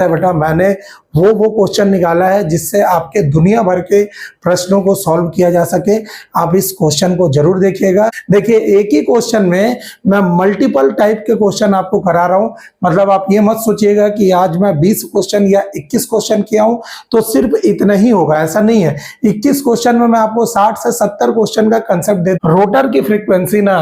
है बेटा, मैंने वो क्वेश्चन निकाला है जिससे आपके दुनिया भर के प्रश्नों को सॉल्व किया जा सके। आप इस क्वेश्चन को जरूर देखिएगा। देखिए, एक ही क्वेश्चन में मैं मल्टीपल टाइप के क्वेश्चन आपको करा रहा हूं। मतलब आप ये मत सोचिएगा कि आज मैं 20 क्वेश्चन या 21 क्वेश्चन किया हूं तो सिर्फ इतना ही होगा, ऐसा नहीं है। 21 क्वेश्चन में मैं आपको 60 से 70 क्वेश्चन का कंसेप्ट दे। रोटर की फ्रीक्वेंसी ना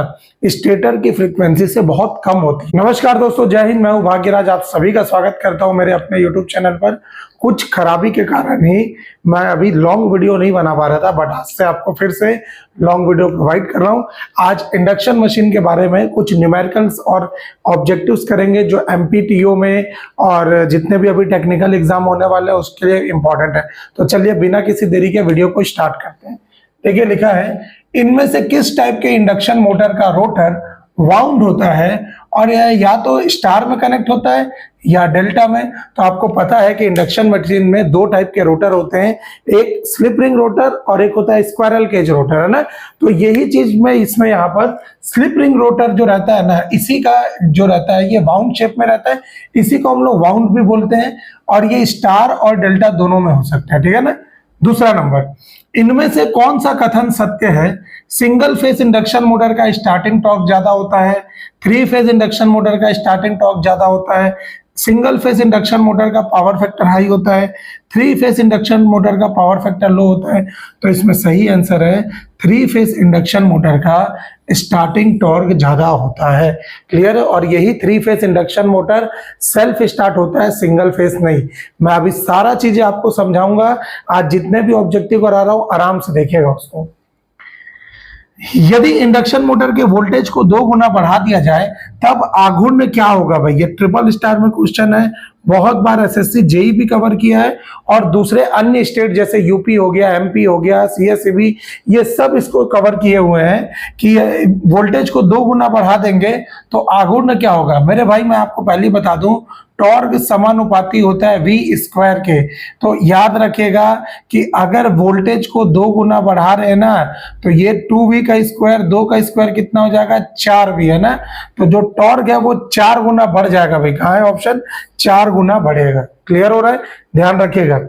स्टेटर की फ्रीक्वेंसी से बहुत कम होती है। नमस्कार दोस्तों, जय हिंद। मैं हूं भाग्यराज, आप सभी का स्वागत करता हूं मेरे अपने यूट्यूब चैनल पर। कुछ खराबी के कारण ही मैं अभी लॉन्ग वीडियो नहीं बना पा रहा था, बट आज से आपको फिर से लॉन्ग वीडियो प्रोवाइड कर रहा हूं। आज इंडक्शन मशीन के बारे में कुछ न्यूमेरिकल्स और ऑब्जेक्टिव्स करेंगे जो एमपीटीओ में और जितने भी अभी टेक्निकल एग्जाम होने वाले हैं उसके लिए इंपॉर्टेंट है। तो चलिए बिना किसी देरी के वीडियो को स्टार्ट करते हैं। देखिए, लिखा है इनमें से किस टाइप के इंडक्शन मोटर का रोटर वाउंड होता है और या तो स्टार में कनेक्ट होता है या डेल्टा में। तो आपको पता है कि इंडक्शन मशीन में दो टाइप के रोटर होते हैं, एक स्लिप रिंग रोटर और एक होता है स्क्वायरल केज रोटर, है ना। तो यही चीज में इसमें यहाँ पर स्लिप रिंग रोटर जो रहता है ना, इसी का जो रहता है ये वाउंड शेप में रहता है, इसी को हम लोग वाउंड भी बोलते हैं। और ये स्टार और डेल्टा दोनों में हो सकता है, ठीक है ना। दूसरा नंबर, इनमें से कौन सा कथन सत्य है? सिंगल फेज इंडक्शन मोटर का स्टार्टिंग टॉर्क ज्यादा होता है, थ्री फेज इंडक्शन मोटर का स्टार्टिंग टॉर्क ज्यादा होता है, सिंगल फेज इंडक्शन मोटर का पावर फैक्टर हाई होता है, थ्री फेज इंडक्शन मोटर का पावर फैक्टर लो होता है। तो इसमें सही आंसर है थ्री फेज इंडक्शन मोटर का स्टार्टिंग टॉर्क ज्यादा होता है। क्लियर है। और यही three phase induction motor self start होता है, सिंगल फेज नहीं। मैं अभी सारा चीजें आपको समझाऊंगा। आज जितने भी ऑब्जेक्टिव करा रहा हूं आराम से देखिएगा उसको। यदि इंडक्शन मोटर के वोल्टेज को 2 गुना बढ़ा दिया जाए तब आघूर्ण क्या होगा? भाई ये ट्रिपल स्टार में क्वेश्चन है, बहुत बार एसएससी जेई भी कवर किया है और दूसरे अन्य स्टेट जैसे यूपी हो गया, एमपी हो गया, सीएसईबी, ये सब इसको कवर किए हुए हैं कि वोल्टेज को 2 गुना बढ़ा देंगे तो आघूर्ण क्या होगा। मेरे भाई मैं आपको पहले बता दूं, टॉर्क समानुपाती होता है वी स्क्वायर के। तो याद रखिएगा कि अगर वोल्टेज को 2 गुना बढ़ा रहे हैं ना तो ये 2v का स्क्वायर, 2 का स्क्वायर कितना हो जाएगा? 4v, है ना। तो जो टॉर्क है वो 4 गुना बढ़ जाएगा। भाई कहाँ है ऑप्शन? 4 गुना बढ़ेगा। क्लियर हो रहा है, ध्यान रखिएगा।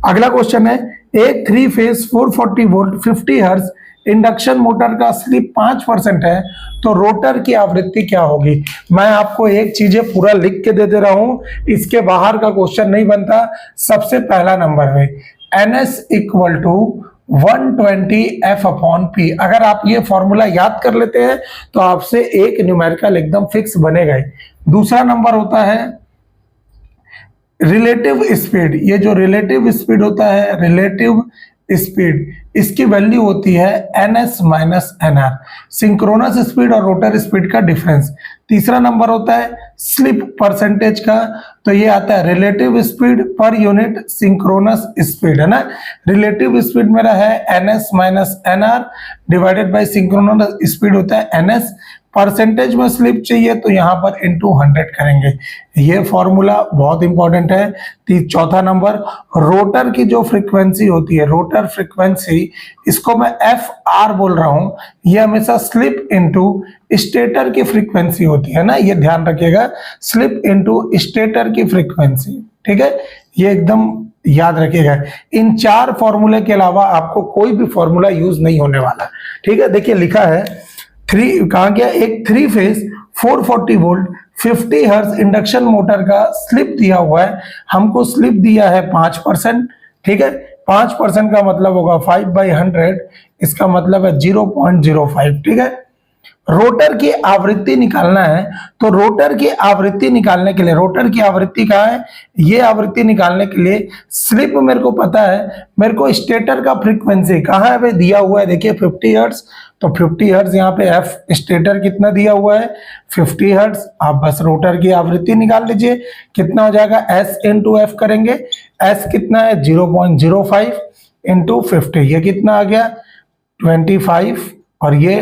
अगला क्वेश्चन है, एक 3 phase 440 volt 50 hertz induction motor का स्लिप 5% है तो रोटर की आवृत्ति क्या होगी? मैं आपको एक चीजें पूरा लिख के दे रहा हूं, इसके बाहर का क्वेश्चन नहीं बनता। सबसे पहला नंबर है NS इक्वल टू 120 F/P। अगर आप ये फॉर्मूला याद कर लेते हैं तो आपसे एक न्यूमेरिकल एकदम फिक्स बनेगा ही। दूसरा नंबर होता है रिलेटिव स्पीड। ये जो रिलेटिव स्पीड होता है, रिलेटिव स्पीड, इसकी वैल्यू होती है NS minus NR, synchronous speed और रोटर स्पीड का डिफरेंस। तीसरा नंबर होता है स्लिप परसेंटेज का, तो ये आता है relative speed per unit synchronous speed, है ना। रिलेटिव स्पीड मेरा है NS minus NR divided by synchronous speed होता है NS। परसेंटेज में स्लिप चाहिए तो यहाँ पर इंटू 100 करेंगे। ये फॉर्मूला बहुत इंपॉर्टेंट है। चौथा नंबर, रोटर की जो फ्रीक्वेंसी होती है, रोटर फ्रीक्वेंसी, इसको मैं FR बोल रहा हूं, ये हमेशा स्लिप इंटू स्टेटर की फ्रीक्वेंसी होती है ना। ये ध्यान रखिएगा, स्लिप इंटू स्टेटर की फ्रीक्वेंसी, ठीक है। ये एकदम याद रखिएगा। इन 4 फॉर्मूले के अलावा आपको कोई भी फॉर्मूला यूज नहीं होने वाला, ठीक है। देखिए लिखा है कहा गया, एक 3 phase 440 volt 50 hertz induction motor का स्लिप दिया हुआ है। हमको स्लिप दिया है 5%, ठीक है। 5% का मतलब होगा 5/100, इसका मतलब है 0.05, ठीक है। रोटर की आवृत्ति निकालना है तो रोटर की आवृत्ति निकालने के लिए, रोटर की आवृत्ति कहाँ है? ये आवृत्ति निकालने के लिए स्लिप मेरे को पता है, मेरे को स्टेटर का फ्रीक्वेंसी कहाँ है भाई? दिया हुआ है, देखिए 50 हर्ट्ज। तो 50 हर्ट्ज यहाँ पे F स्टेटर कितना दिया हुआ है? 50 हर्ट्ज। आप बस रोटर की आवृत्ति निकाल लीजिए, कितना हो जाएगा? S इंटू F करेंगे। S कितना है? 0.05 इंटू 50, ये कितना आ गया? 25। और ये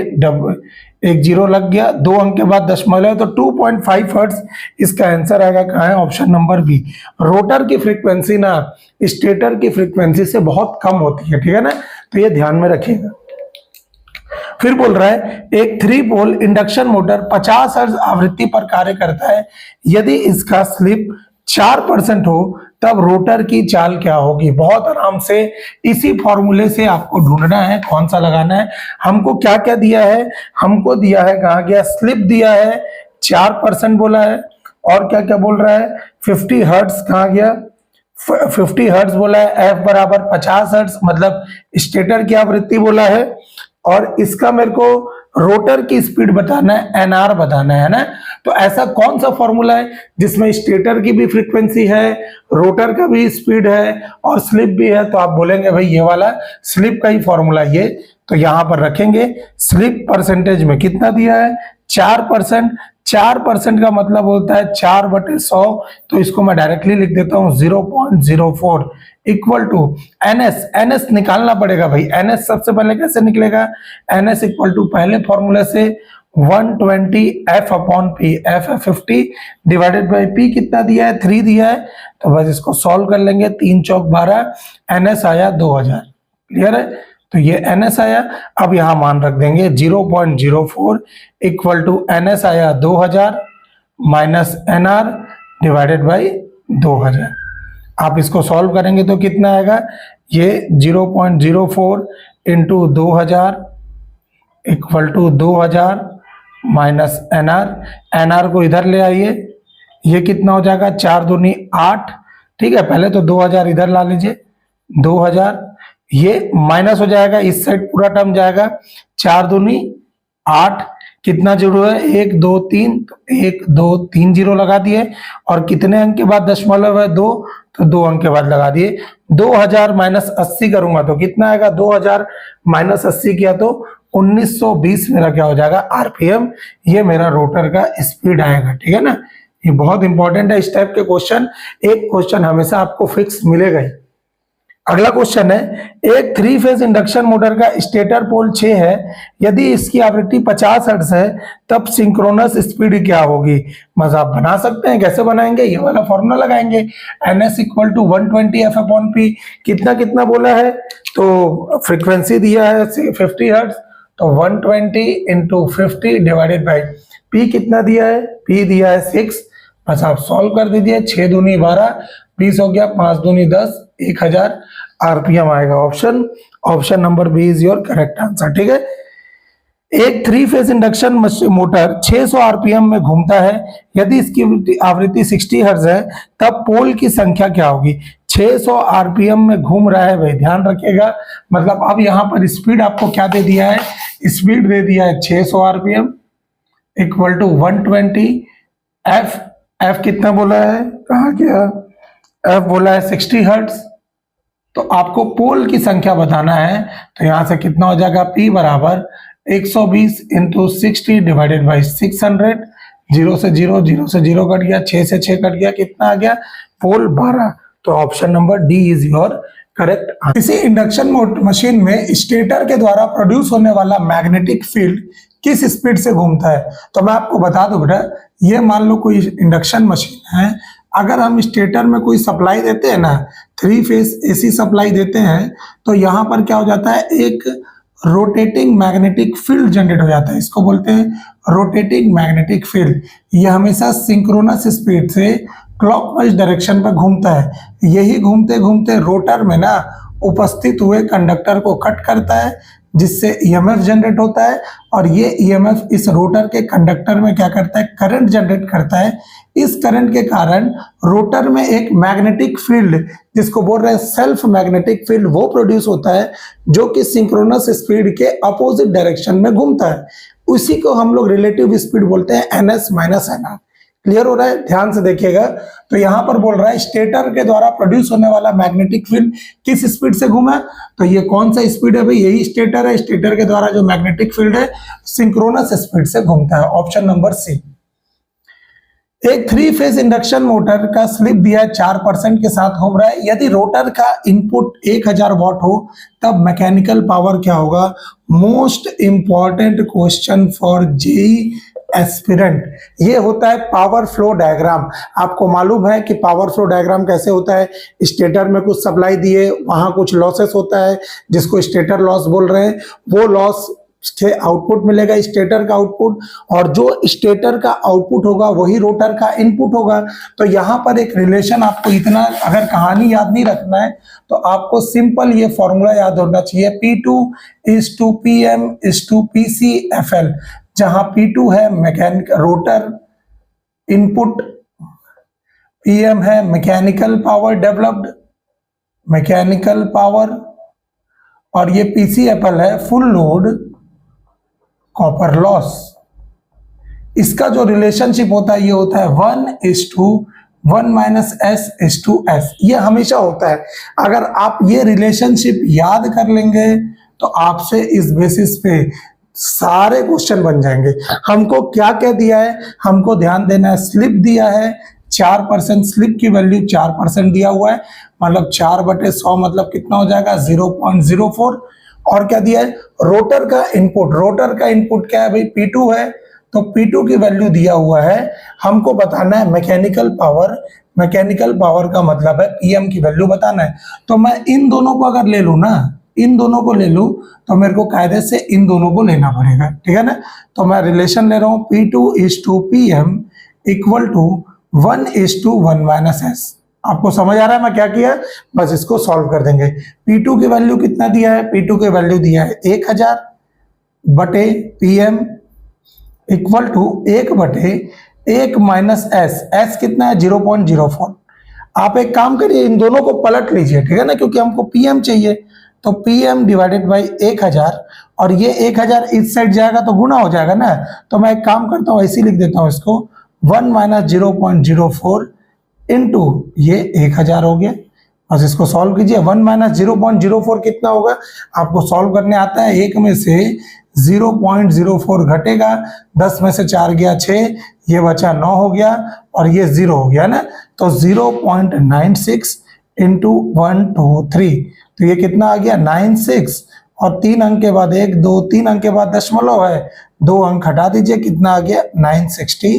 एक जीरो लग गया, 2 अंक के बाद दशमलव, तो 2.5 हर्ट्ज इसका आंसर आएगा। कहाँ है? Option number B. रोटर की फ्रीक्वेंसी ना स्टेटर की फ्रीक्वेंसी से बहुत कम होती है, ठीक है ना। तो ये ध्यान में रखिएगा। फिर बोल रहा है एक 3 पोल इंडक्शन मोटर 50 हर्ट्ज आवृत्ति पर कार्य करता है। यदि इसका स्लिप 4% हो तब रोटर की चाल क्या होगी। बहुत आराम से इसी फॉर्मूले से आपको ढूंढना है कौन सा लगाना है। हमको क्या क्या दिया है, हमको दिया है, कहा गया, स्लिप दिया है 4% बोला है, और क्या क्या बोल रहा है 50 हर्ट्ज, कहा गया 50 हर्ट्ज बोला है, एफ बराबर 50 हर्ट्ज मतलब स्टेटर की आवृत्ति बोला है, और इसका मेरे को रोटर की स्पीड बताना है, एनआर बताना है ना। तो ऐसा कौन सा फॉर्मूला है जिसमें स्टेटर की भी फ्रीक्वेंसी है, रोटर का भी स्पीड है और स्लिप भी है, तो आप बोलेंगे भाई ये वाला स्लिप का ही फॉर्मूला ये। तो यहां पर रखेंगे स्लिप परसेंटेज में कितना दिया है 4%। 4% का मतलब होता है 4/100, तो इसको मैं डायरेक्टली लिख देता हूं 0.04 इक्वल टू एनएस। एनएस निकालना पड़ेगा भाई, एनएस सबसे पहले कैसे निकलेगा, एनएस इक्वल टू पहले फॉर्मूले से 120 एफ अपॉन पी, एफ है 50 डिवाइडेड बाई पी कितना दिया है 3 दिया है, तो बस इसको सॉल्व कर लेंगे, 3 चौक 12, एनएस आया 2000। क्लियर है, तो ये एनएस आया। अब यहां मान रख देंगे 0.04 इक्वल टू एनएस आया 2000 माइनस एनआर डिवाइडेड बाई 2000। आप इसको सॉल्व करेंगे तो कितना आएगा, ये 0.04 into 2000 equal to 2000 minus NR, NR को इधर ले आइए, ये कितना हो जाएगा 4 दूनी 8, ठीक है, पहले तो 2000 इधर ला लीजिए, 2000 ये माइनस हो जाएगा, इस साइड पूरा टर्म जाएगा, 4 दूनी 8, कितना जीरो है 1 2 3, तो 1 2 3 जीरो लगा दिए, और कितने अंक के बाद दशमलव है 2, तो 2 अंक के बाद लगा दिए। 2000 माइनस 80 करूंगा तो कितना आएगा, 2000 माइनस 80 किया तो 1920 मेरा क्या हो जाएगा आरपीएम, ये मेरा रोटर का स्पीड आएगा। ठीक है ना, ये बहुत इंपॉर्टेंट है इस टाइप के क्वेश्चन, एक क्वेश्चन हमेशा आपको फिक्स मिलेगा ही। अगला क्वेश्चन है, एक 3 फेज इंडक्शन मोटर का स्टेटर पोल 6 है, यदि इसकी आवृत्ति 50 हर्ट्ज है तब सिंक्रोनस स्पीड क्या होगी। मजा आप बना सकते हैं, कैसे बनाएंगे, ये वाला फॉर्मूला लगाएंगे, ns equal to 120 F upon P, कितना कितना बोला है, तो फ्रीक्वेंसी दिया है 50 हर्ट्ज, तो 120 इंटू 50 डिवाइडेड बाई पी कितना दिया है, पी दिया है 6, बस आप सॉल्व कर दीजिए, 6 दूनी 12, 20 हो गया, 5 दूनी 10, 1000 आरपीएम आएगा। Option number B is your correct answer. ठीक है, एक 3 फेज इंडक्शन मोटर 600 आरपीएम में घूमता है, यदि इसकी आवृत्ति 60 हर्ट्ज है तब पोल की संख्या क्या होगी। 600 आरपीएम में घूम रहा है भाई, ध्यान रखिएगा, मतलब अब यहां पर स्पीड आपको क्या दे दिया है, स्पीड दे दिया है 600 RPM equal to 120 F, F कितना बोला है, कहा गया, एफ बोला है 60 हर्ट्ज, तो आपको पोल की संख्या बताना है, तो यहां से कितना हो जाएगा, P बराबर 120 इंटू 60 डिवाइडेड बाई 600, 0 से 0, 0 से 0 कट गया, 6 से 6 कट गया, कितना आ गया, पोल 12, तो option number D is your correct answer. इसी इंडक्शन मशीन में स्टेटर के द्वारा प्रोड्यूस होने वाला मैग्नेटिक फील्ड किस स्पीड से घूमता है। तो मैं आपको बता दूं बेटा, ये मान लो कोई इंडक्शन मशीन है, अगर हम स्टेटर में कोई सप्लाई देते हैं ना, 3 फेज एसी सप्लाई देते हैं, तो यहां पर क्या हो जाता है, एक रोटेटिंग मैग्नेटिक फील्ड जनरेट हो जाता है, इसको बोलते हैं रोटेटिंग मैग्नेटिक फील्ड। यह हमेशा सिंक्रोनस स्पीड से क्लॉकवाइज डायरेक्शन में घूमता है, यही घूमते घूमते रोटर में ना उपस्थित हुए कंडक्टर को कट करता है, जिससे ईएमएफ जनरेट होता है, और ये ईएमएफ इस रोटर के कंडक्टर में क्या करता है, करंट जनरेट करता है। इस करंट के कारण रोटर में एक मैग्नेटिक फील्ड, जिसको बोल रहे हैं सेल्फ मैग्नेटिक फील्ड, वो प्रोड्यूस होता है, जो कि सिंक्रोनस स्पीड के अपोजिट डायरेक्शन में घूमता है। उसी को हम लोग रिलेटिव स्पीड बोलते हैं, एनएस माइनस एनआर। क्लियर हो रहा है, ध्यान से देखिएगा। तो यहां पर बोल रहा है स्टेटर के द्वारा प्रोड्यूस होने वाला मैग्नेटिक फील्ड किस स्पीड से घूमा, तो ये कौन सा स्पीड है भाई, यही स्टेटर है, स्टेटर के द्वारा जो मैग्नेटिक फील्ड है सिंक्रोनस स्पीड से घूमता है, ऑप्शन नंबर सी। एक 3 फेज इंडक्शन मोटर का स्लिप दिया है 4% के साथ घूम रहा है, यदि रोटर का इनपुट 1000 वॉट हो तब मैकेनिकल पावर क्या होगा। Most important question for JE aspirant, ये होता है पावर फ्लो डायग्राम। आपको मालूम है कि पावर फ्लो डायग्राम कैसे होता है, स्टेटर में कुछ सप्लाई दिए, वहां कुछ लॉसेस होता है जिसको स्टेटर लॉस बोल रहे हैं, वो लॉस के आउटपुट मिलेगा, स्टेटर का आउटपुट, और जो स्टेटर का आउटपुट होगा वही रोटर का इनपुट होगा। तो यहाँ पर एक रिलेशन, आपको इतना अगर कहानी याद नहीं रखना है तो आपको सिंपल ये फॉर्मूला याद होना चाहिए, P2 is to PM is to PC FL, जहां P2 है मैकेनिक रोटर इनपुट, PM है mechanical power developed, mechanical power, और ये PCFL है फुल लोड कॉपर लॉस। इसका जो रिलेशनशिप होता है ये होता है 1:1 माइनस S:S, ये हमेशा होता है। अगर आप ये रिलेशनशिप याद कर लेंगे तो आपसे इस बेसिस पे सारे क्वेश्चन बन जाएंगे। हमको क्या क्या दिया है, हमको ध्यान देना है, स्लिप दिया है 4%, स्लिप की वैल्यू 4% दिया हुआ है, मतलब 4/100 मतलब कितना हो जाएगा 0.04। और क्या दिया है, रोटर का इनपुट, रोटर का इनपुट क्या है भाई, P2 है, तो P2 की वैल्यू दिया हुआ है। हमको बताना है मैकेनिकल पावर, मैकेनिकल पावर का मतलब है PM की वैल्यू बताना है। तो मैं इन दोनों को अगर ले लूं ना, इन दोनों को ले लूं तो मेरे को कायदे से इन दोनों को लेना पड़ेगा, ठीक है ना। तो मैं रिलेशन ले रहा हूं P2 is to PM equal to 1:1 minus S। आपको समझ आ रहा है मैं क्या किया, बस इसको सॉल्व कर देंगे। P2 की वैल्यू कितना दिया है, P2 की वैल्यू दिया है 1000 बटे PM equal to 1/1 minus S कितना है 0.04। आप एक काम करिए, इन दोनों को पलट लीजिए, ठीक है ना, क्योंकि हमको PM चाहिए। तो PM डिवाइडेड बाई 1000, और ये 1000 इस साइड जाएगा तो गुना हो जाएगा ना। तो मैं एक काम करता हूँ, ऐसे लिख देता हूँ इसको, 1 माइनस 0.04 इंटू ये 1000 हो गया। बस इसको सॉल्व कीजिए। 1 माइनस 0.04 कितना होगा, आपको सॉल्व करने आता है। 1 में से 0.04 घटेगा, 10 में से 4 गया 6, ये बचा 9 हो गया, और ये 0 हो गया ना। तो 0.96 इंटू 1 2 3, तो ये कितना आ गया 96, और 3 अंक के बाद 1 2 3 अंक के बाद दशमलव है, 2 अंक हटा दीजिए, कितना आ गया 960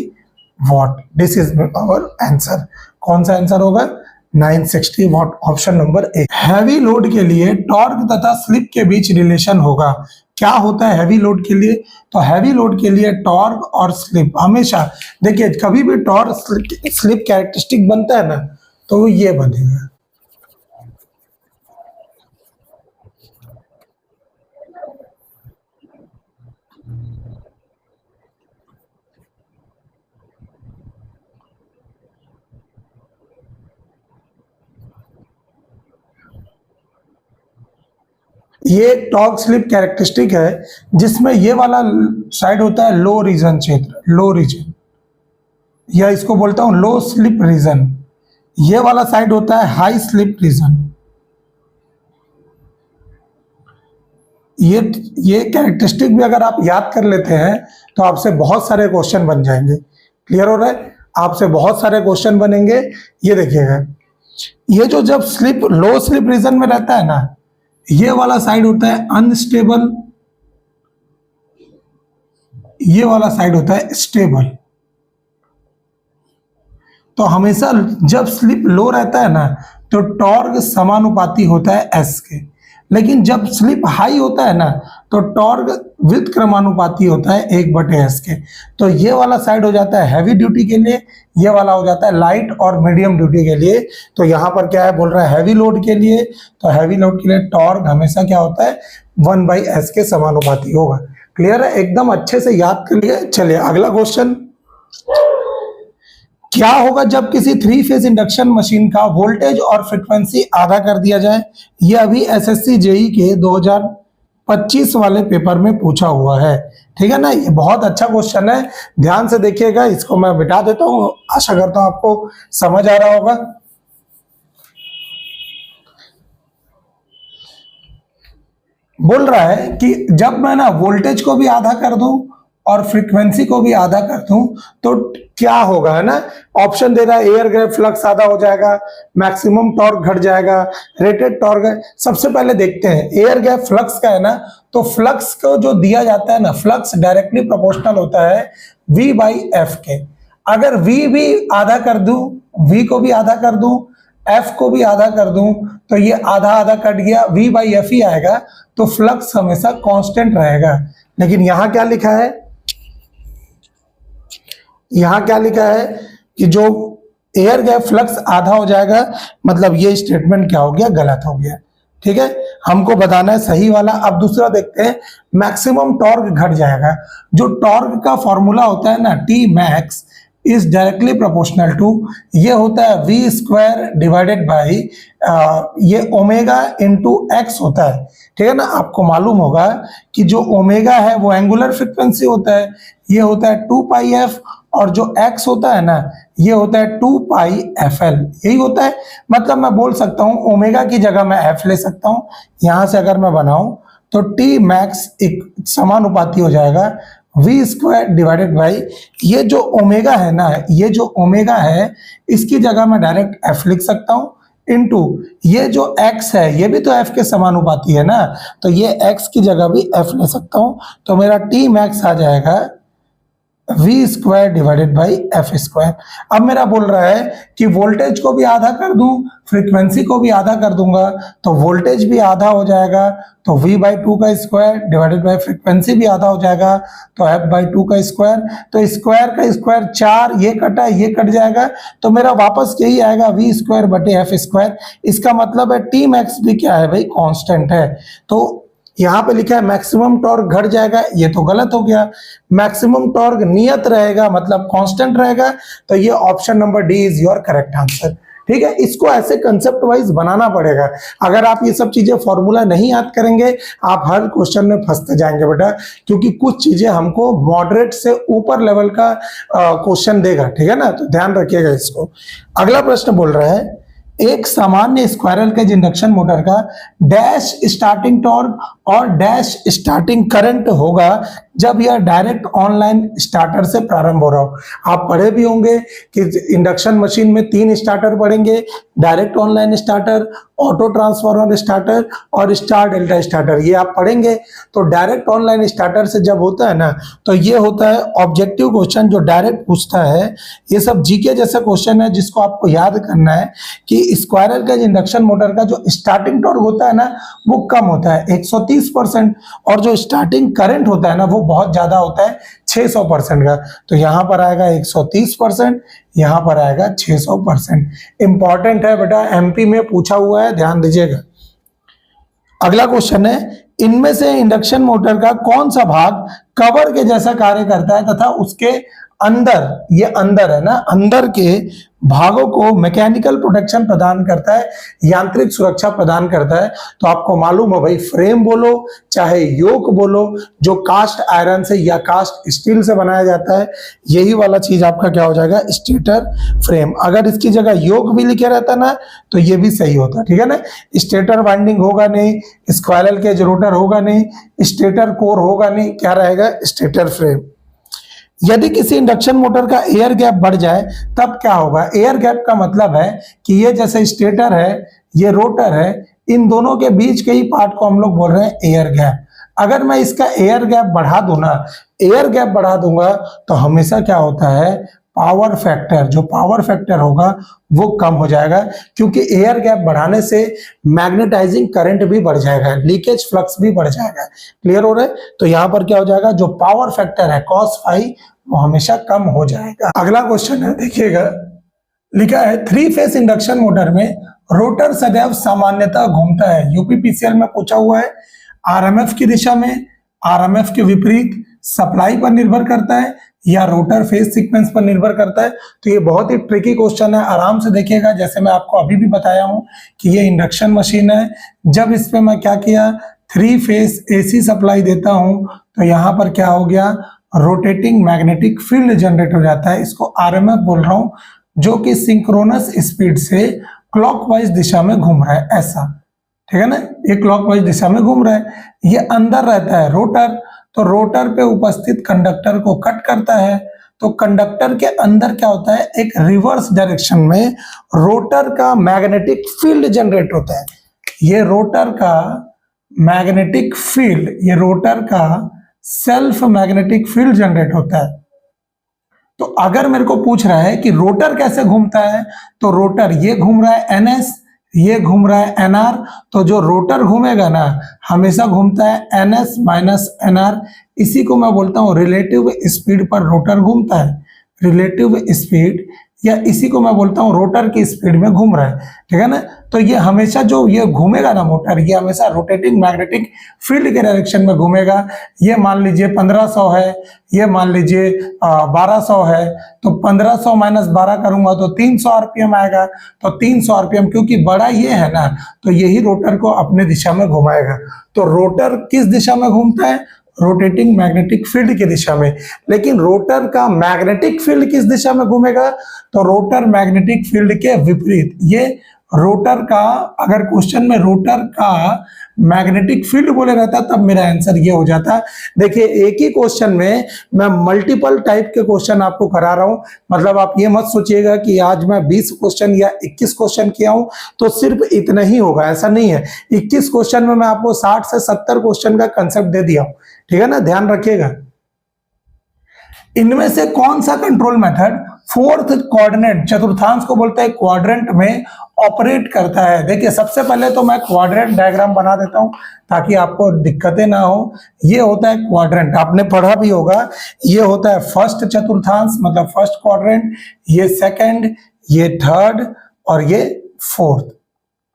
watt. This is our answer. कौन सा आंसर होगा, 960 watt, option number A. Heavy load के लिए टॉर्क तथा स्लिप के बीच रिलेशन होगा। क्या होता है हैवी लोड के लिए, तो हैवी लोड के लिए टॉर्क और स्लिप हमेशा, देखिए कभी भी टॉर्क स्लिप कैरेक्टरिस्टिक बनता है ना, तो ये बनेगा। ये टॉर्क स्लिप कैरेक्टरिस्टिक है, जिसमें ये वाला साइड होता है लो रीजन क्षेत्र, लो रीजन, या इसको बोलता हूं लो स्लिप रीजन। ये वाला साइड होता है हाई स्लिप रीजन। ये कैरेक्टरिस्टिक भी अगर आप याद कर लेते हैं तो आपसे बहुत सारे क्वेश्चन बन जाएंगे। क्लियर हो रहा है, आपसे बहुत सारे क्वेश्चन बनेंगे। ये देखिएगा, ये जो जब स्लिप लो स्लिप रीजन में रहता है ना, ये वाला साइड होता है अनस्टेबल, ये वाला साइड होता है स्टेबल। तो हमेशा जब स्लिप लो रहता है ना, तो टॉर्क समानुपाती होता है एस के, लेकिन जब स्लिप हाई होता है ना, तो टॉर्क व्युत्क्रमानुपाती होता है 1/s के। तो ये वाला साइड हो जाता है हैवी ड्यूटी के लिए, ये वाला हो जाता है लाइट और मीडियम ड्यूटी के लिए। तो यहाँ पर क्या है, बोल रहा है हैवी लोड के लिए, तो हैवी लोड के लिए टॉर्क हमेशा क्या होता है 1/s के समानुपाती होगा। क्लियर है, एकदम अच्छे से याद कर लिए। चलिए अगला क्वेश्चन, क्या होगा जब किसी 3 फेज इंडक्शन मशीन का वोल्टेज और फ्रीक्वेंसी आधा कर दिया जाए। ये अभी एसएससी जेई के 2025 वाले पेपर में पूछा हुआ है, ठीक है ना। ये बहुत अच्छा क्वेश्चन है, ध्यान से देखिएगा। इसको मैं बिठा देता हूं, आशा करता हूं आपको समझ आ रहा होगा। बोल रहा है कि जब मैं ना वोल्टेज को भी आधा कर दूं और फ्रीक्वेंसी को भी आधा कर दूं तो क्या होगा, है ना। ऑप्शन दे रहा है, एयर गैप फ्लक्स आधा हो जाएगा, मैक्सिमम टॉर्क घट जाएगा, रेटेड टॉर्क। सबसे पहले देखते हैं एयर गैप फ्लक्स का है ना, तो फ्लक्स को जो दिया जाता है ना, फ्लक्स डायरेक्टली प्रोपोर्शनल होता है V/F के। अगर V भी आधा कर दूं, V को भी आधा कर दूं, F को भी आधा कर दूं, तो ये आधा आधा कट गया, V/F ही आएगा। तो फ्लक्स हमेशा कांस्टेंट रहेगा। लेकिन यहां क्या लिखा है, यहां क्या लिखा है कि जो एयर गैप फ्लक्स आधा हो जाएगा, मतलब ये स्टेटमेंट क्या हो गया, गलत हो गया। ठीक है, हमको बताना है सही वाला। अब दूसरा देखते हैं, मैक्सिमम टॉर्क घट जाएगा। जो टॉर्क का फॉर्मूला होता है ना, T max is directly proportional to, ये होता है वी स्क्वायर डिवाइडेड बाई ये ओमेगा इंटू एक्स होता है। ठीक है ना, आपको मालूम होगा कि जो ओमेगा है वो एंगुलर फ्रीक्वेंसी होता है, ये होता है 2 पाई एफ, और जो x होता है ना ये होता है 2 पाई एफ एल, यही होता है। मतलब मैं बोल सकता हूं ओमेगा की जगह मैं f ले सकता हूं, यहां से अगर मैं बनाऊं तो t मैक्स एक समानुपाती हो जाएगा v स्क्वायर डिवाइडेड बाई ये जो ओमेगा है ना, ये जो ओमेगा है इसकी जगह मैं डायरेक्ट f लिख सकता हूं, इनटू ये जो x है ये भी तो f के समानुपाती है ना, तो ये x की जगह भी f ले सकता हूं। तो मेरा t मैक्स आ जाएगा v square divided by F square. अब मेरा बोल रहा है कि वोल्टेज को भी आधा कर दूं, फ्रीक्वेंसी को भी आधा कर दूंगा, तो वोल्टेज भी आधा हो जाएगा, तो v बाई 2 का स्क्वायर डिवाइडेड बाई फ्रीक्वेंसी भी आधा हो जाएगा, तो f बाई 2 का स्क्वायर, तो स्क्वायर का स्क्वायर 4, ये कटा ये कट जाएगा, तो मेरा वापस यही आएगा v स्क्वायर बटे एफ स्क्वायर। इसका मतलब है टी मैक्स भी क्या है भाई, कांस्टेंट है। तो यहां पे लिखा है मैक्सिमम टॉर्क घट जाएगा, ये तो गलत हो गया। मैक्सिमम टॉर्क नियत रहेगा मतलब कांस्टेंट रहेगा, तो ये option number D is your correct answer. ठीक है, इसको ऐसे कंसेप्ट वाइज बनाना पड़ेगा। अगर आप ये सब चीजें फॉर्मूला नहीं याद करेंगे, आप हर क्वेश्चन में फंसते जाएंगे बेटा, क्योंकि कुछ चीजें हमको मॉडरेट से ऊपर लेवल का क्वेश्चन देगा। ठीक है ना, तो ध्यान रखिएगा इसको। अगला प्रश्न बोल रहा है, एक सामान्य स्क्वायरल केज इंडक्शन मोटर का डैश स्टार्टिंग टॉर्क और डैश स्टार्टिंग करंट होगा जब यह डायरेक्ट ऑनलाइन स्टार्टर से प्रारंभ हो रहा हो। आप पढ़े भी होंगे कि इंडक्शन मशीन में 3 स्टार्टर पढ़ेंगे, direct online starter, auto transformer starter और स्टार डेल्टा स्टार्टर, ये आप पढ़ेंगे। तो डायरेक्ट ऑनलाइन स्टार्टर से जब होता है ना, तो ये होता है ऑब्जेक्टिव क्वेश्चन जो डायरेक्ट पूछता है। ये सब जीके जैसा क्वेश्चन है जिसको आपको याद करना है कि स्क्वायरल केज इंडक्शन मोटर का जो स्टार्टिंग टॉर्क होता है ना वो कम होता है 130%, और जो स्टार्टिंग करंट होता है ना वो बहुत ज्यादा होता है 600% का। तो यहां पर आएगा 130%, यहां पर आएगा 600%। इंपॉर्टेंट है बेटा, एमपी में पूछा हुआ है, ध्यान दीजिएगा। अगला क्वेश्चन है, इनमें से इंडक्शन मोटर का कौन सा भाग कवर के जैसा कार्य करता है तथा उसके अंदर, ये अंदर है ना, अंदर के भागों को मैकेनिकल प्रोटेक्शन प्रदान करता है, यांत्रिक सुरक्षा प्रदान करता है। तो आपको मालूम हो भाई, फ्रेम बोलो चाहे योक बोलो, जो कास्ट आयरन से या कास्ट स्टील से बनाया जाता है, यही वाला चीज आपका क्या हो जाएगा, स्टेटर फ्रेम। अगर इसकी जगह योक भी लिखे रहता ना तो ये भी सही होता। ठीक है ना, स्टेटर वाइंडिंग होगा नहीं, स्क्वायरल केज रोटर होगा नहीं, स्टेटर कोर होगा नहीं, क्या रहेगा, स्टेटर फ्रेम। यदि किसी इंडक्शन मोटर का एयर गैप बढ़ जाए तब क्या होगा। एयर गैप का मतलब है कि ये जैसे स्टेटर है, ये रोटर है, इन दोनों के बीच के ही पार्ट को हम लोग बोल रहे हैं एयर गैप। अगर मैं इसका एयर गैप बढ़ा दूं ना, एयर गैप बढ़ा दूंगा तो हमेशा क्या होता है, पावर फैक्टर, जो पावर फैक्टर होगा वो कम हो जाएगा, क्योंकि एयर गैप बढ़ाने से मैग्नेटाइजिंग करंट भी बढ़ जाएगा, लीकेज फ्लक्स भी बढ़ जाएगा। क्लियर हो रहा है, तो यहां पर क्या हो जाएगा, जो पावर फैक्टर है cos फाई वो हमेशा कम हो जाएगा। अगला क्वेश्चन है, देखिएगा, लिखा है 3 फेस इंडक्शन मोटर में रोटर सदैव सामान्यतः घूमता है। यूपीपीसीएल में पूछा हुआ है, आरएमएफ की दिशा में, आरएमएफ के विपरीत, सप्लाई पर निर्भर करता है या रोटर फेज सीक्वेंस पर निर्भर करता है। तो ये बहुत ही ट्रिकी क्वेश्चन है, आराम से देखिएगा। जैसे मैं आपको अभी भी बताया हूं कि ये इंडक्शन मशीन है, जब इस पे मैं क्या किया, 3 फेज एसी सप्लाई देता हूं तो यहां पर क्या हो गया, रोटेटिंग मैग्नेटिक फील्ड जनरेट हो जाता है। इसको आरएमएफ बोल रहा हूं, जो कि सिंक्रोनस स्पीड से क्लॉकवाइज दिशा में घूम रहा है, ऐसा। ठीक है ना, ये क्लॉकवाइज दिशा में घूम रहा है। ये अंदर रहता है रोटर, तो रोटर पे उपस्थित कंडक्टर को कट करता है। तो कंडक्टर के अंदर क्या होता है, एक रिवर्स डायरेक्शन में रोटर का मैग्नेटिक फील्ड जनरेट होता है। ये रोटर का मैग्नेटिक फील्ड, ये रोटर का सेल्फ मैग्नेटिक फील्ड जनरेट होता है। तो अगर मेरे को पूछ रहा है कि रोटर कैसे घूमता है, तो रोटर ये घूम रहा है NS, ये घूम रहा है NR, तो जो रोटर घूमेगा ना हमेशा घूमता है NS माइनस NR। इसी को मैं बोलता हूँ रिलेटिव स्पीड पर रोटर घूमता है, रिलेटिव स्पीड, या इसी को मैं बोलता हूँ रोटर की स्पीड में घूम रहा है, ठीक है ना। तो ये हमेशा जो ये घूमेगा ना मोटर, ये हमेशा रोटेटिंग मैग्नेटिक फील्ड के डायरेक्शन में घूमेगा। ये मान लीजिए 1500 है, ये मान लीजिए 1200 है, तो 1500 माइनस 12 करूंगा तो 300 आरपीएम आएगा। तो 300 आरपीएम क्योंकि बड़ा ये है ना, तो यही रोटर को अपने दिशा में घुमाएगा। तो रोटर किस दिशा में घूमता है? रोटेटिंग मैग्नेटिक फील्ड की दिशा में। लेकिन रोटर का मैग्नेटिक फील्ड किस दिशा में घूमेगा? तो रोटर मैग्नेटिक फील्ड के विपरीत। ये रोटर का, अगर क्वेश्चन में रोटर का मैग्नेटिक फील्ड बोले रहता तब मेरा आंसर ये हो जाता। देखिए एक ही क्वेश्चन में मैं मल्टीपल टाइप के क्वेश्चन आपको करा रहा हूं। मतलब आप ये मत सोचिएगा कि आज मैं 20 क्वेश्चन या 21 क्वेश्चन किया हूं तो सिर्फ इतना ही होगा, ऐसा नहीं है। 21 क्वेश्चन में मैं आपको 60 से 70 क्वेश्चन का कंसेप्ट दे दिया हूं, ठीक है ना, ध्यान रखिएगा। इनमें से कौन सा कंट्रोल मेथड फोर्थ कोऑर्डिनेट, चतुर्थांश को बोलते हैं, क्वाड्रेंट में ऑपरेट करता है? देखिए सबसे पहले तो मैं क्वाड्रेंट डायग्राम बना देता हूं ताकि आपको दिक्कतें ना हो। ये होता है क्वाड्रेंट, आपने पढ़ा भी होगा। ये होता है फर्स्ट चतुर्थांश मतलब फर्स्ट क्वाड्रेंट, ये सेकंड, ये थर्ड और ये फोर्थ।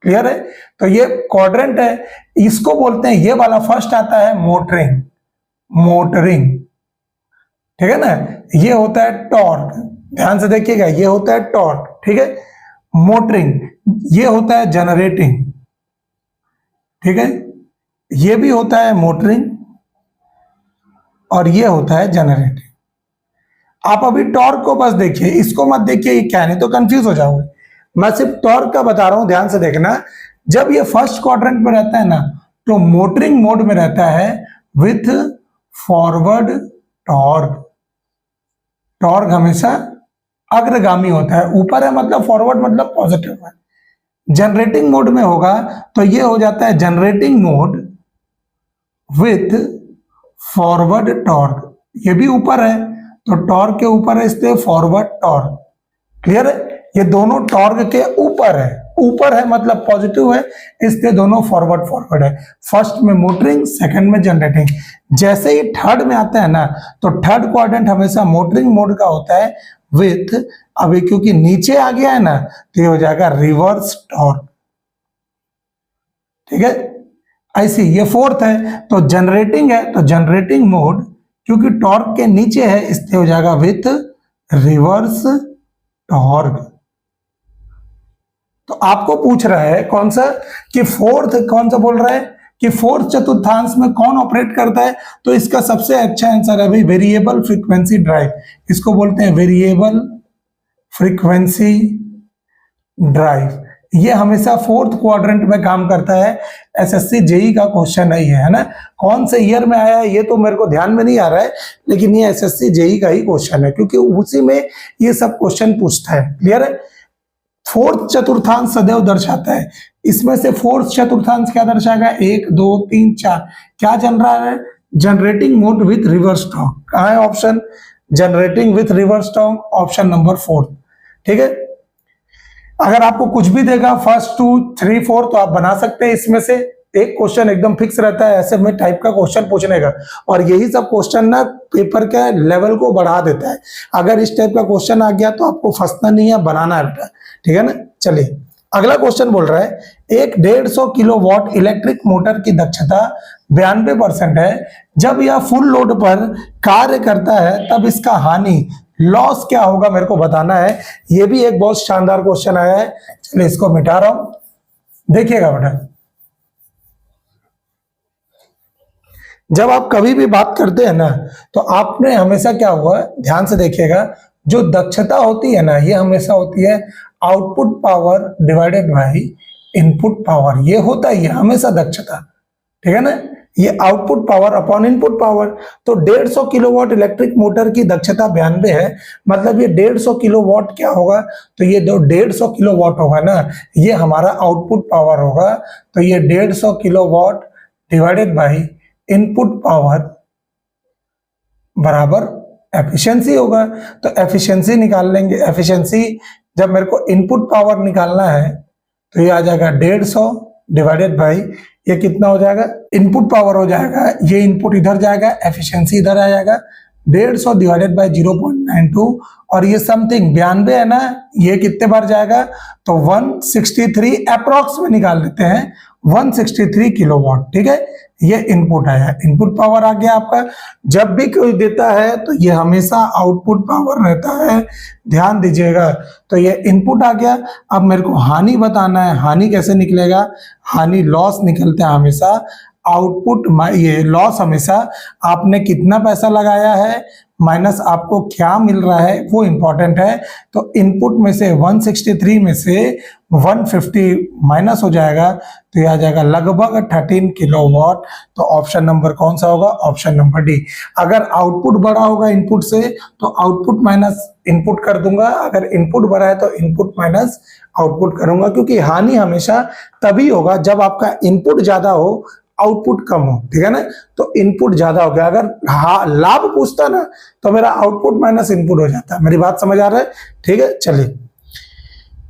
क्लियर है? तो ये क्वाड्रेंट है, इसको बोलते हैं, ये वाला फर्स्ट आता है मोटरिंग, मोटरिंग, ठीक है ना। ये होता है टॉर्क, ध्यान से देखिएगा, ये होता है टॉर्क, ठीक है, मोटरिंग। ये होता है जनरेटिंग, ठीक है, ये भी होता है मोटरिंग और ये होता है जनरेटिंग। आप अभी टॉर्क को बस देखिए, इसको मत देखिए ये क्या, नहीं तो कंफ्यूज हो जाओगे। मैं सिर्फ टॉर्क का बता रहा हूं, ध्यान से देखना। जब ये फर्स्ट क्वाड्रेंट में रहता है ना तो मोटरिंग मोड में रहता है विथ फॉरवर्ड टॉर्क। टॉर्क हमेशा अग्रगामी होता है, ऊपर है मतलब फॉरवर्ड मतलब पॉजिटिव है। जनरेटिंग मोड में होगा तो ये हो जाता है generating mode with forward torque. ये भी ऊपर है तो टॉर्क के ऊपर है इसलिए फॉरवर्ड टॉर्क। क्लियर है? ये दोनों टॉर्क के ऊपर है, ऊपर है मतलब पॉजिटिव है, इसलिए दोनों फॉरवर्ड फॉरवर्ड है। फर्स्ट में मोटरिंग, सेकंड में जनरेटिंग। जैसे ही थर्ड में आता है ना तो थर्ड क्वाड्रेंट हमेशा मोटरिंग मोड का होता है विथ, अभी क्योंकि नीचे आ गया है ना तो ये हो जाएगा रिवर्स टॉर्क, ठीक है। ऐसे ये फोर्थ है तो जनरेटिंग है तो जनरेटिंग मोड क्योंकि टॉर्क के नीचे है इसलिए हो जाएगा विथ रिवर्स टॉर्क। तो आपको पूछ रहा है कौन सा, कि फोर्थ कौन सा बोल रहा है कि फोर्थ चतुर्थांश में कौन ऑपरेट करता है? तो इसका सबसे अच्छा आंसर है भाई वेरिएबल फ्रीक्वेंसी ड्राइव। इसको बोलते हैं वेरिएबल फ्रीक्वेंसी ड्राइव। ये हमेशा फोर्थ क्वाड्रेंट में काम करता है। एसएससी जेई का क्वेश्चन है ना। कौन से ईयर में आया है ये तो मेरे को ध्यान में नहीं आ रहा है, लेकिन ये एसएससी जेई का ही क्वेश्चन है क्योंकि उसी में ये सब क्वेश्चन पूछता है। क्लियर है? फोर्थ चतुर्थांश सदैव दर्शाता है। इसमें से फोर्थ चतुर्थांश क्या दर्शाएगा? 1 2 3 4। क्या चल रहा है? Generating mode with reverse torque. कहाँ है option? Generating with reverse torque, option number 4। ठीक है, अगर आपको कुछ भी देगा फर्स्ट 2 3 4 तो आप बना सकते हैं। इसमें से एक क्वेश्चन एकदम फिक्स रहता है ऐसे में टाइप का क्वेश्चन पूछने का, और यही सब क्वेश्चन ना पेपर के लेवल को बढ़ा देता है। अगर इस टाइप का क्वेश्चन आ गया तो आपको फंसना नहीं है, बनाना है बेटा, ठीक है ना। चलिए अगला क्वेश्चन बोल रहा है एक 150 किलोवाट इलेक्ट्रिक मोटर की दक्षता 92% है। जब यह फुल लोड पर कार्य करता है तब इसका हानि लॉस क्या होगा मेरे को बताना है। यह भी एक बहुत शानदार क्वेश्चन आया है। चलिए इसको मिटा रहा हूं, देखिएगा बेटा। जब आप कभी भी बात करते हैं ना तो आपने हमेशा क्या हुआ, ध्यान से देखिएगा, जो दक्षता होती है ना ये हमेशा होती है output power divided by input power. ये होता ही है हमेशा दक्षता, ठीक है ना। ये output power upon input power. तो 150 किलोवाट इलेक्ट्रिक मोटर की दक्षता 92 है, मतलब ये 150 किलोवाट क्या होगा, तो ये जो 150 किलोवाट होगा ना ये हमारा आउटपुट पावर होगा। तो ये 150 kilowatt divided by input power बराबर एफिशिएंसी होगा। तो एफिशिएंसी निकाल लेंगे। एफिशिएंसी जब मेरे को इनपुट पावर निकालना है तो ये आ जाएगा 150 डिवाइडेड बाई, ये कितना हो जाएगा, इनपुट पावर हो जाएगा, ये इनपुट इधर जाएगा, एफिशिएंसी इधर आ जाएगा, 150 डिवाइडेड बाई 0.92, और ये समथिंग 92 है ना, ये कितने बार जाएगा, तो 163 अप्रोक्स में निकाल लेते हैं, 163 किलोवाट। ठीक है, ये इनपुट आया, इनपुट पावर आ गया आपका। जब भी कोई देता है तो ये हमेशा आउटपुट पावर रहता है, ध्यान दीजिएगा। तो ये इनपुट आ गया। अब मेरे को हानि बताना है, हानि कैसे निकलेगा, हानि लॉस निकलता है हमेशा, आउटपुट ये लॉस हमेशा आपने कितना पैसा लगाया है माइनस आपको क्या मिल रहा है वो इंपॉर्टेंट है। तो इनपुट में से 163 में से 150 माइनस हो जाएगा, तो यह आ जाएगा लगभग 13 किलोवाट। तो ऑप्शन नंबर कौन सा होगा, ऑप्शन नंबर डी। अगर आउटपुट बड़ा होगा इनपुट से तो आउटपुट माइनस इनपुट कर दूंगा, अगर इनपुट बड़ा है तो इनपुट माइनस आउटपुट करूंगा, क्योंकि हानि हमेशा तभी होगा जब आपका इनपुट ज्यादा हो आउटपुट कम हो। ठीक है ना, तो इनपुट ज्यादा हो गया, अगर लाभ पूछता ना तो मेरा आउटपुट माइनस इनपुट हो जाता है। मेरी बात समझ आ रहा है, ठीक है। चलिए,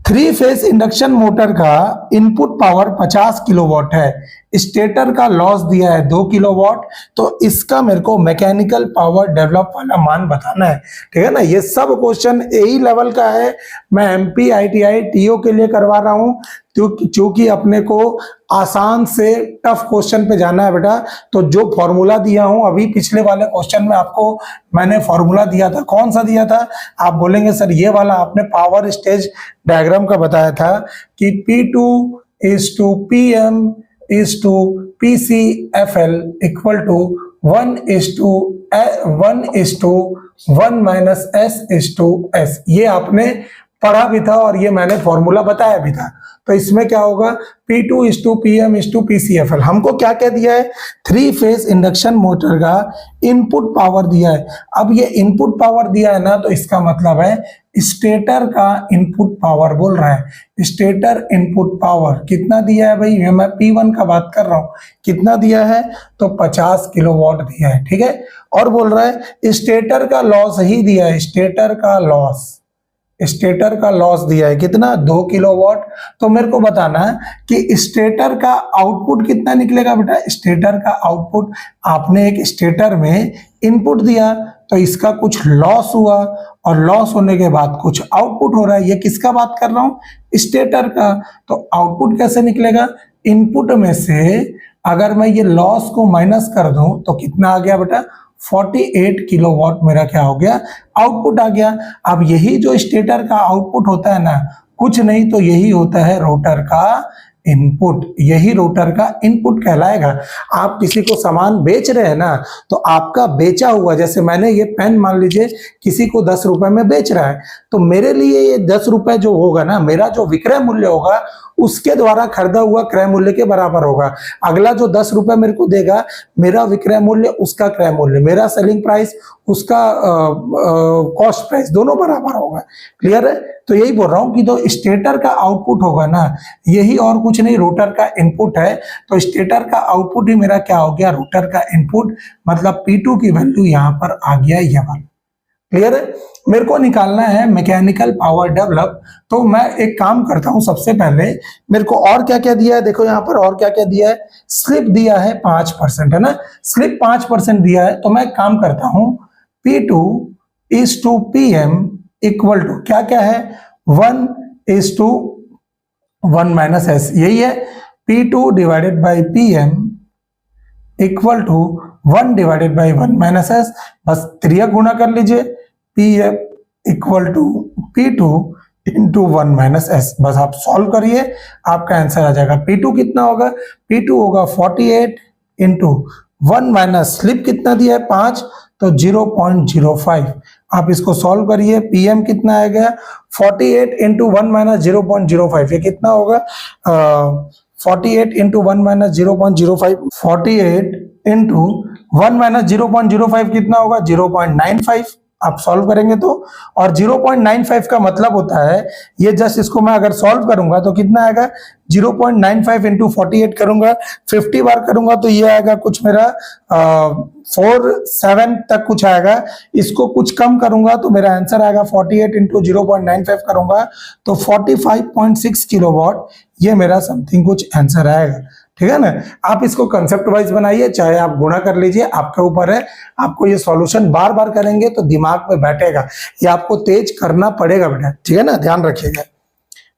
3 फेज इंडक्शन मोटर का इनपुट पावर 50 किलोवाट है, स्टेटर का लॉस दिया है 2 किलोवाट, तो इसका मेरे को मैकेनिकल पावर डेवलप वाला मान बताना है। ठीक है ना, ये सब क्वेश्चन यही लेवल का है, मैं एमपी आईटीआई टीओ के लिए करवा रहा हूं, क्योंकि अपने को आसान से टफ क्वेश्चन पे जाना है बेटा। तो जो फॉर्मूला दिया हूं अभी पिछले वाले क्वेश्चन में आपको मैंने फॉर्मूला दिया था, कौन सा दिया था, आप बोलेंगे सर ये वाला आपने पावर स्टेज डायग्राम का बताया था कि P2:PM PCFL equal to 1:1 S:S। ये आपने पढ़ा भी था और ये मैंने फॉर्मूला बताया भी था। तो इसमें क्या होगा, P2:PM/PCFL। हमको क्या क्या दिया है, 3 फेज इंडक्शन मोटर का इनपुट पावर दिया है। अब ये इनपुट पावर दिया है ना, तो इसका मतलब है स्टेटर का इनपुट पावर बोल रहा है। स्टेटर इनपुट पावर कितना दिया है भाई, मैं P1 का बात कर रहा हूं, कितना दिया है, तो 50 किलोवाट दिया है। ठीक है, और बोल रहा है स्टेटर का लॉस ही दिया है, स्टेटर का लॉस दिया है कितना, 2 किलोवाट। तो मेरे को बताना है कि स्टेटर का आउटपुट कितना निकलेगा बेटा। स्टेटर का आउटपुट, आपने एक स्टेटर में इनपुट दिया तो इसका कुछ लॉस हुआ, और लॉस होने के बाद कुछ आउटपुट हो रहा है। ये किसका बात कर रहा हूं, स्टेटर का। तो आउटपुट कैसे निकलेगा, इनपुट में से अगर मैं ये लॉस को माइनस कर दूं तो कितना आ गया बेटा, 48 किलोवाट मेरा क्या हो गया, आउटपुट आ गया। अब यही जो स्टेटर का आउटपुट होता है ना, कुछ नहीं तो यही होता है रोटर का इनपुट, यही रोटर का इनपुट कहलाएगा। आप किसी को सामान बेच रहे हैं ना, तो आपका बेचा हुआ, जैसे मैंने ये पेन मान लीजिए किसी को 10 रुपए में बेच रहा है, तो मेरे लिए ये 10 रुपए जो होगा ना, मेरा जो विक्रय मूल्य होगा उसके द्वारा खरीदा हुआ क्रय मूल्य के बराबर होगा। अगला जो 10 रुपए मेरे को देगा, मेरा विक्रय मूल्य उसका क्रय मूल्य, मेरा सेलिंग प्राइस उसका कॉस्ट प्राइस, दोनों बराबर होगा। क्लियर है, तो यही बोल रहा हूं कि जो स्टेटर का आउटपुट होगा ना, यही और कुछ नहीं रोटर का इनपुट है। तो स्टेटर का आउटपुट ही मेरा क्या हो गया, रोटर का इनपुट, मतलब P2 की वैल्यू यहां पर आ गया ये वाला। क्लियर है, मेरे को निकालना है मैकेनिकल पावर डेवलप। तो मैं एक काम करता हूं, सबसे पहले मेरे को और क्या क्या दिया है, देखो यहां पर और क्या क्या दिया है, स्लिप दिया है 5%, है ना, स्लिप 5% दिया है। तो मैं काम करता हूं, P2:PM इक्वल टू क्या क्या है, 1:1 S, यही है। P2 divided by PM equal to 1/1 S, बस त्रिया गुणा कर लीजिए, PM equal to P2:1 S, बस आप सॉल्व करिए, आपका आंसर आ जाएगा। P2 कितना होगा, P2 होगा 48 इंटू 1 स्लिप कितना दिया है 5, तो 0.05। आप इसको सॉल्व करिए, PM कितना आएगा, 48 इंटू 1 0.05, ये कितना होगा, 48 इंटू 1 0.05, 48 इंटू 1 0.05 कितना होगा, 0.95। आप सॉल्व करेंगे तो, और 0.95 का मतलब होता है, ये जस्ट इसको मैं अगर सॉल्व करूंगा तो कितना आएगा, 0.95 इंटू 48 करूंगा, 50 बार करूंगा तो ये आएगा कुछ मेरा 47 तक कुछ आएगा। इसको कुछ कम करूंगा तो मेरा आंसर आएगा 48 इंटू 0.95 करूंगा तो 45.6 किलोवाट, ये मेरा समथिंग कुछ आंसर आएगा। ठीक है ना। आप इसको कंसेप्ट वाइज बनाइए, चाहे आप गुणा कर लीजिए, आपके ऊपर है। आपको ये सॉल्यूशन बार बार करेंगे तो दिमाग में बैठेगा, ये आपको तेज करना पड़ेगा बेटा। ठीक है ना, ध्यान रखिएगा।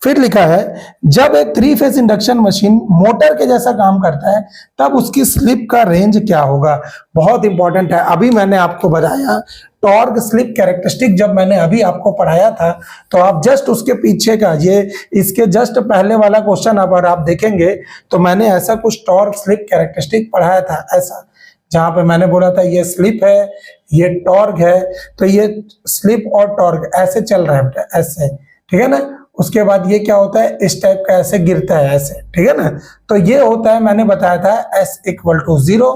फिर लिखा है जब एक 3 फेज इंडक्शन मशीन मोटर के जैसा काम करता है तब उसकी स्लिप का रेंज क्या होगा। बहुत इंपॉर्टेंट है। अभी मैंने आपको बताया टॉर्क स्लिप कैरेक्टरिस्टिक, जब मैंने अभी आपको पढ़ाया था तो आप जस्ट उसके पीछे का ये इसके जस्ट पहले वाला क्वेश्चन अगर आप देखेंगे तो मैंने ऐसा कुछ टॉर्क स्लिप कैरेक्टरिस्टिक पढ़ाया था, ऐसा जहां पे मैंने बोला था ये स्लिप है, ये टॉर्क है, तो ये स्लिप और टॉर्क ऐसे चल रहा है बेटा, ऐसे। ठीक है ना। उसके बाद ये क्या होता है, इस टाइप का ऐसे गिरता है ऐसे। ठीक है ना। तो ये होता है, मैंने बताया था S equal to 0,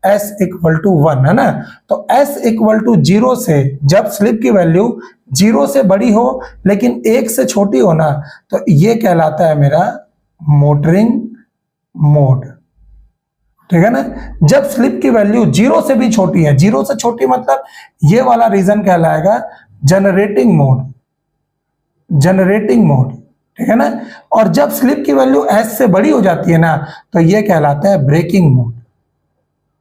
S equal to 1, है ना। तो S इक्वल टू 0 से जब स्लिप की वैल्यू 0 से बड़ी हो लेकिन 1 से छोटी हो ना, तो ये कहलाता है मेरा मोटरिंग मोड। ठीक है ना। जब स्लिप की वैल्यू 0 से भी छोटी है, 0 से छोटी मतलब ये वाला रीजन कहलाएगा जनरेटिंग मोड, जनरेटिंग मोड। ठीक है ना। और जब स्लिप की वैल्यू S से बड़ी हो जाती है ना, तो ये कहलाता है ब्रेकिंग मोड,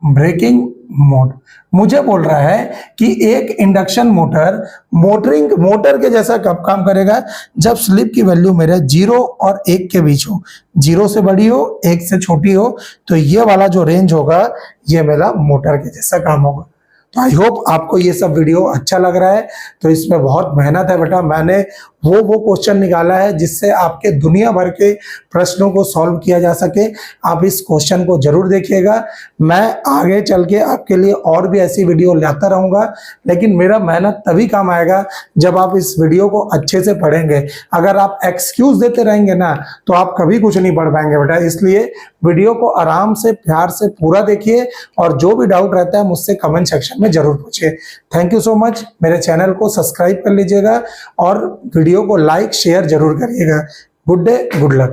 ब्रेकिंग मोड। मुझे बोल रहा है कि एक इंडक्शन मोटर मोटर के जैसा कब काम करेगा, जब स्लिप की वैल्यू मेरे 0 और 1 के बीच हो, 0 से बड़ी हो 1 से छोटी हो, तो ये वाला जो रेंज होगा ये मेरा मोटर के जैसा काम होगा। तो आई होप आपको ये सब वीडियो अच्छा लग रहा है। तो इसमें बहुत मेहनत है बेटा, मैंने वो क्वेश्चन निकाला है जिससे आपके दुनिया भर के प्रश्नों को सॉल्व किया जा सके। आप इस क्वेश्चन को जरूर देखिएगा। मैं आगे चल के आपके लिए और भी ऐसी वीडियो लाता रहूंगा, लेकिन मेरा मेहनत तभी काम आएगा जब आप इस वीडियो को अच्छे से पढ़ेंगे। अगर आप एक्सक्यूज देते रहेंगे ना तो आप कभी कुछ नहीं पढ़ पाएंगे बेटा। इसलिए वीडियो को आराम से प्यार से पूरा देखिए और जो भी डाउट रहता है मुझसे कमेंट सेक्शन में जरूर पूछिए। Thank you so much. मेरे चैनल को सब्सक्राइब कर लीजिएगा और वीडियो को लाइक शेयर जरूर करिएगा। Good day, good luck.